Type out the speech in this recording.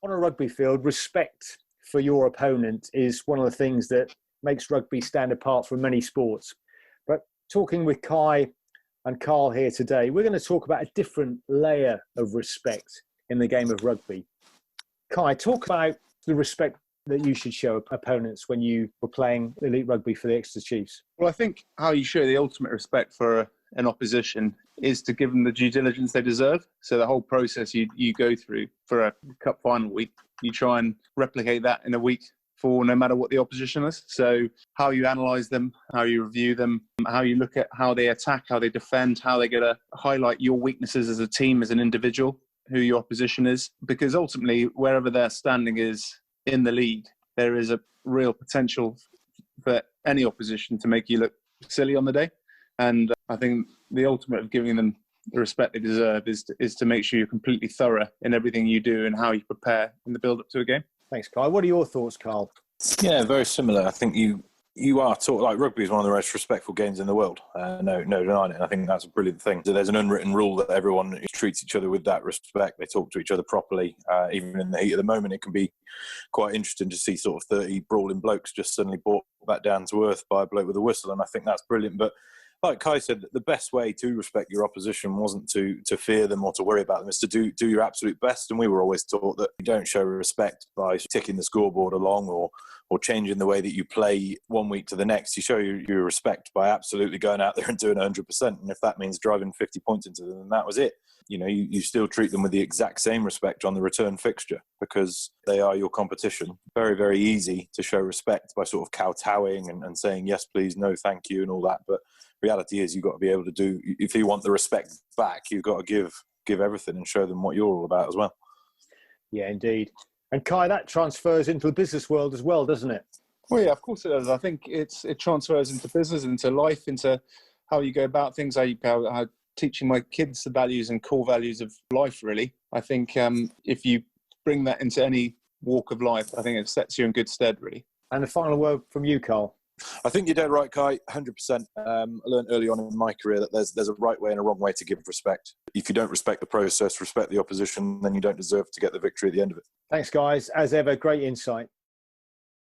On a rugby field, respect for your opponent is one of the things that makes rugby stand apart from many sports. But talking with Kai and Carl here today, we're going to talk about a different layer of respect in the game of rugby. Kai, talk about the respect that you should show opponents when you were playing elite rugby for the Exeter Chiefs. Well, I think how you show the ultimate respect for an opposition is to give them the due diligence they deserve. So the whole process you go through for a cup final week, you try and replicate that in a week for no matter what the opposition is. So how you analyse them, how you review them, how you look at how they attack, how they defend, how they're going to highlight your weaknesses as a team, as an individual, who your opposition is. Because ultimately, wherever their standing is in the league, there is a real potential for any opposition to make you look silly on the day. And I think the ultimate of giving them the respect they deserve is to make sure you're completely thorough in everything you do and how you prepare in the build-up to a game. Thanks, Kai. What are your thoughts, Carl? Yeah, very similar. I think you are taught, like, rugby is one of the most respectful games in the world. No denying it. And I think that's a brilliant thing. So there's an unwritten rule that everyone treats each other with that respect. They talk to each other properly. Even in the heat of the moment, it can be quite interesting to see sort of 30 brawling blokes just suddenly brought back down to earth by a bloke with a whistle. And I think that's brilliant. But like Kai said, the best way to respect your opposition wasn't to fear them or to worry about them. It's to do your absolute best. And we were always taught that you don't show respect by ticking the scoreboard along or changing the way that you play one week to the next. You show your respect by absolutely going out there and doing 100%. And if that means driving 50 points into them, then that was it. You know, you still treat them with the exact same respect on the return fixture because they are your competition. Very, very easy to show respect by sort of kowtowing and saying, yes, please, no, thank you, and all that. But reality is you've got to be able to do, if you want the respect back, you've got to give everything and show them what you're all about as well. Yeah, indeed. And Kai, that transfers into the business world as well, doesn't it? Well, yeah, of course it does. I think it transfers into business, into life, into how you go about things, how teaching my kids the values and core values of life, really. I think if you bring that into any walk of life, I think it sets you in good stead, really. And the final word from you, Carl. I think you're dead right, Kai, 100%. I learned early on in my career that there's a right way and a wrong way to give respect. If you don't respect the process, respect the opposition, then you don't deserve to get the victory at the end of it. Thanks, guys. As ever, great insight.